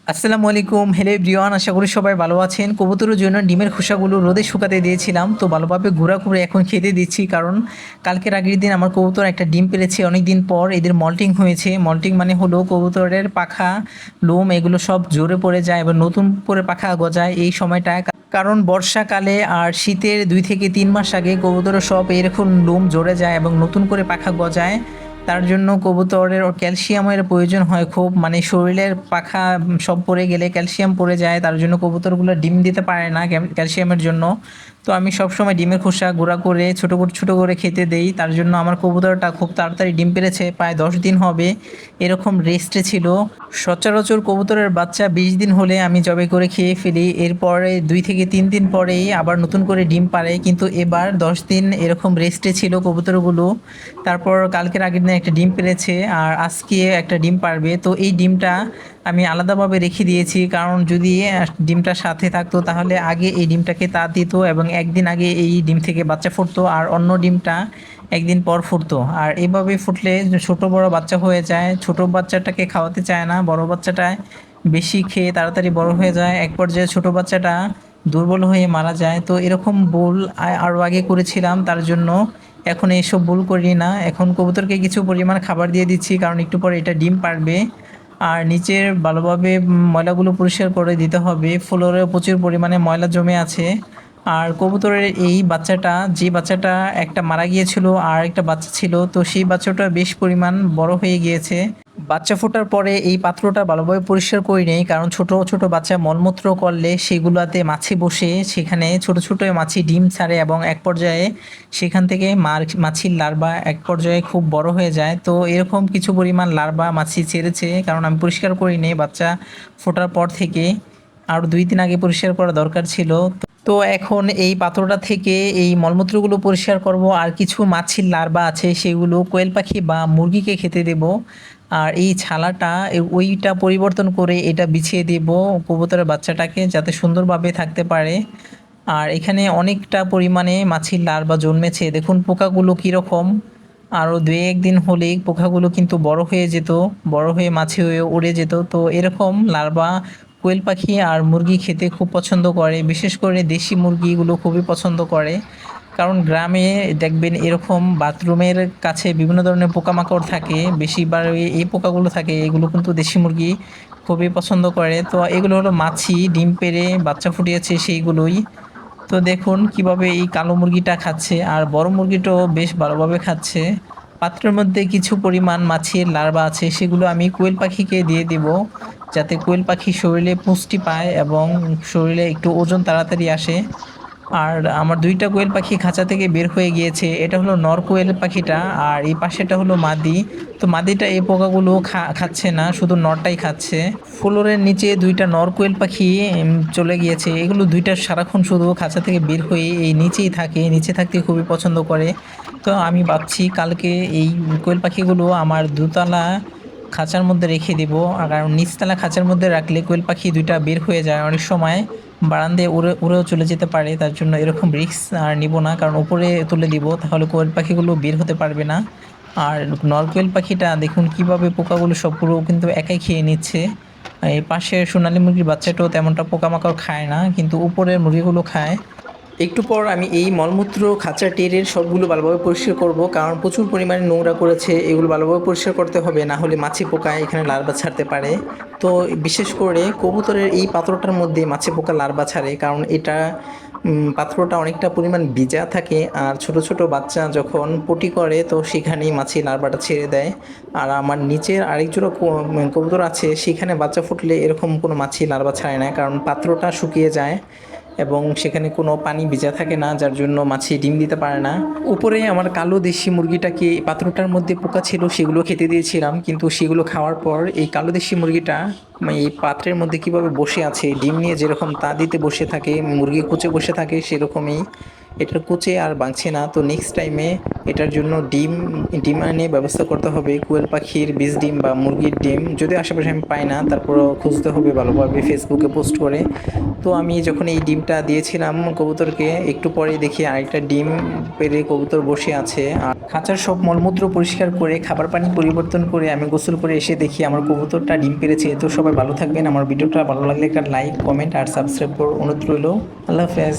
আসসালামু আলাইকুম। Hello everyone, আশা করি সবাই ভালো আছেন। কবুতরের জন্য ডিমের খোসাগুলো রোদে শুকাতে দিয়েছিলাম, তো ভালোভাবে গুঁড়া করে এখন খেতে দিচ্ছি। কারণ কালকের আগের দিন আমার কবুতর একটা ডিম পেড়েছে অনেক দিন পর। এদের মল্টিং হয়েছে। মল্টিং মানে হলো কবুতরের পাখা, লোম এগুলো সব ঝরে পড়ে যায় এবং নতুন করে পাখা গজায় এই সময়টায়। কারণ বর্ষাকালে আর শীতের 2 থেকে 3 মাস আগে কবুতরের সব এরকম লোম ঝরে যায় এবং নতুন করে পাখা গজায়। তার জন্য কবুতরের ক্যালসিয়ামের প্রয়োজন হয় খুব, মানে শরীরের পাখা সব পড়ে গেলে ক্যালসিয়াম পড়ে যায়, তার জন্য কবুতরগুলো ডিম দিতে পারে না ক্যালসিয়ামের জন্য। তো আমি সবসময় ডিমের খোসা গুঁড়া করে ছোটো করে খেতে দেই। তার জন্য আমার কবুতরটা খুব তাড়াতাড়ি ডিম পেড়েছে, প্রায় 10 দিন হবে এরকম রেস্টে ছিল। সচরাচর কবুতরের বাচ্চা 20 দিন হলে আমি জবে করে খেয়ে ফেলি, এরপরে 2 থেকে 3 দিন পরেই আবার নতুন করে ডিম পাড়ে। কিন্তু এবার 10 দিন এরকম রেস্টে ছিল কবুতরগুলো। তারপর কালকের আগের দিন একটা ডিম পেড়েছে আর আজকে একটা ডিম পারবে। তো এই ডিমটা আমি আলাদাভাবে রেখে দিয়েছি, কারণ যদি ডিমটা সাথে থাকতো তাহলে আগে এই ডিমটাকে তা দিত এবং একদিন আগে এই ডিম থেকে বাচ্চা ফুটতো আর অন্য ডিমটা একদিন পর ফুটতো। আর এভাবে ফুটলে ছোট বড় বাচ্চা হয়ে যায়। ছোট বাচ্চাটাকে খাওয়াতে চায় না, বড় বাচ্চাটায় বেশি খেয়ে তাড়াতাড়ি বড় হয়ে যায়। এক পর্যায়ে ছোট বাচ্চাটা দুর্বল হয়ে মারা যায়। তো এরকম ভুল আরও আগে করেছিলাম, তার জন্য এখন এইসব ভুল করি না। এখন কবুতরকে কিছু পরিমাণ খাবার দিয়ে দিচ্ছি, কারণ একটু পরে এটা ডিম পাড়বে। আর নিচের ভালোভাবে ময়লাগুলো পরিষ্কার করে দিতে হবে। ফ্লোরে প্রচুর পরিমাণে ময়লা জমে আছে। আর কবুতরের এই বাচ্চাটা, যে বাচ্চাটা একটা মারা গিয়েছিল আর একটা বাচ্চা ছিল, তো সেই বাচ্চাটা বেশ পরিমাণ বড় হয়ে গিয়েছে। বাচ্চা ফোটার পরে এই পাত্রটা ভালোভাবে পরিষ্কার করে নেই, কারণ ছোট ছোট বাচ্চা মলমূত্র করলে সেগুলোতে মাছি বসে সেখানে ছোট ছোট মাছি ডিম ছাড়ে এবং এক পর্যায়ে সেখান থেকে মাছির লার্ভা এক পর্যায়ে খুব বড় হয়ে যায়। তো এরকম কিছু পরিমাণ লার্ভা মাছি ছেড়েছে, কারণ আমি পরিষ্কার করি নেই বাচ্চা ফোটার পর থেকে। আরও 2 দিন আগে পরিষ্কার করা দরকার ছিল। তো এখন এই পাত্রটা থেকে এই মলমূত্রগুলো পরিষ্কার করব। আর কিছু মাছির লার্ভা আছে সেগুলো কোয়েল পাখি বা মুরগিকে খেতে দেব। আর এই ছালাটা ওইটা পরিবর্তন করে এটা বিছিয়ে দেব কবুতরের বাচ্চাটাকে, যাতে সুন্দরভাবে থাকতে পারে। আর এখানে অনেকটা পরিমাণে মাছির লার্ভা জন্মেছে, দেখুন পোকাগুলো কীরকম। আরও 2-1 দিন হলেই পোকাগুলো কিন্তু বড় হয়ে যেত, বড় হয়ে মাছি হয়ে উড়ে যেত। তো এরকম লার্ভা কোয়েল পাখি আর মুরগি খেতে খুব পছন্দ করে, বিশেষ করে দেশি মুরগিগুলো খুবই পছন্দ করে। কারণ গ্রামে দেখবেন এরকম বাথরুমের কাছে বিভিন্ন ধরনের পোকামাকড় থাকে, বেশিরভাগ এই পোকাগুলো থাকে, এগুলো কিন্তু দেশি মুরগি খুবই পছন্দ করে। তো এগুলো হলো মাছি, ডিম পেড়ে বাচ্চা ফুটিয়েছে সেইগুলোই। তো দেখুন কিভাবে এই কালো মুরগিটা খাচ্ছে আর বড় মুরগিটাও বেশ ভালোভাবে খাচ্ছে। পাত্রের মধ্যে কিছু পরিমাণ মাছের লার্ভা আছে, সেগুলো আমি কোয়েল পাখিকে দিয়ে দিব, যাতে কোয়েল পাখি শরীরে পুষ্টি পায় এবং শরীরে একটু ওজন তাড়াতাড়ি আসে। আর আমার 2টা কোয়েল পাখি খাঁচা থেকে বের হয়ে গিয়েছে। এটা হলো নর কোয়েল পাখিটা আর এই পাশেটা হলো মাদি। তো মাদিটা এই পোকাগুলো খাচ্ছে না, শুধু নরটাই খাচ্ছে। ফ্লোরের নিচে 2টা নর কোয়েল পাখি চলে গিয়েছে। এগুলো 2টা সারাক্ষণ শুধু খাঁচা থেকে বের হয়ে এই নিচেই থাকে, নিচে থাকতে খুবই পছন্দ করে। তো আমি ভাবছি কালকে এই কোয়েল পাখিগুলো আমার দোতলা খাঁচার মধ্যে রেখে দেবো। আর কারণ নিচতলা খাঁচার মধ্যে রাখলে কোয়েল পাখি 2টা বের হয়ে যায়, অনেক সময় বারান্দায় উড়েও চলে যেতে পারে। তার জন্য এরকম রিস্ক আর নিব না, কারণ উপরে তুলে দিব, তাহলে কোয়েল পাখিগুলো বের হতে পারবে না। আর নর কোয়েল পাখিটা দেখুন কিভাবে পোকাগুলো সবগুলো কিন্তু একাই খেয়ে নিচ্ছে। এই পাশে সোনালী মুরগির বাচ্চাটাও তেমনটা পোকামাকড় খায় না, কিন্তু উপরের মুরগিগুলো খায়। একটু পর আমি এই মলমূত্র খাঁচা টেরের সবগুলো ভালোভাবে পরিষ্কার করব, কারণ প্রচুর পরিমাণে নোংরা করেছে, এগুলো ভালোভাবে পরিষ্কার করতে হবে, না হলে মাছি পোকা এখানে লার্ভা ছাড়তে পারে। তো বিশেষ করে কবুতরের এই পাত্রটার মধ্যে মাছি পোকা লার্ভা ছাড়ে, কারণ এটা পাত্রটা অনেকটা পরিমাণ ভিজা থাকে। আর ছোট ছোট বাচ্চা যখন পটি করে তো সেখানেই মাছি লার্ভাটা ছেড়ে দেয়। আর আমার নিচের আরেক জোড়া কবুতর আছে, সেখানে বাচ্চা ফুটলে এরকম কোনো মাছি লার্ভা ছাড়ে না, কারণ পাত্রটা শুকিয়ে যায় এবং সেখানে কোনো পানি ভিজা থাকে না, যার জন্য মাছি ডিম দিতে পারে না। উপরে আমার কালো দেশি মুরগিটাকে পাত্রটার মধ্যে পোকা ছিল সেগুলো খেতে দিয়েছিলাম, কিন্তু সেগুলো খাওয়ার পর এই কালো দেশি মুরগিটা এই পাত্রের মধ্যে কিভাবে বসে আছে, ডিম নিয়ে যেরকম তা দিতে বসে থাকে, মুরগি কুচে বসে থাকে, সেরকমই এটার কুচে আর বাঁচছে না। তো নেক্সট টাইমে এটার জন্য ডিম ডিম আনে ব্যবস্থা করতে হবে, কোয়েল পাখির বীজ ডিম বা মুরগির ডিম। যদিও আশেপাশে আমি পাই না, তারপরও খুঁজতে হবে ভালোভাবে, ফেসবুকে পোস্ট করে। তো আমি যখন এই ডিমটা দিয়েছিলাম কবুতরকে, একটু পরে দেখি আরেকটা ডিম পেড়ে কবুতর বসে আছে। আর খাঁচার সব মলমূত্র পরিষ্কার করে খাবার পানি পরিবর্তন করে আমি গোসল করে এসে দেখি আমার কবুতরটা ডিম পেড়েছে। তো সবাই ভালো থাকবেন। আমার ভিডিওটা ভালো লাগলে একটা লাইক, কমেন্ট আর সাবস্ক্রাইব করার অনুরোধ রইল। আল্লাহ হাফেজ।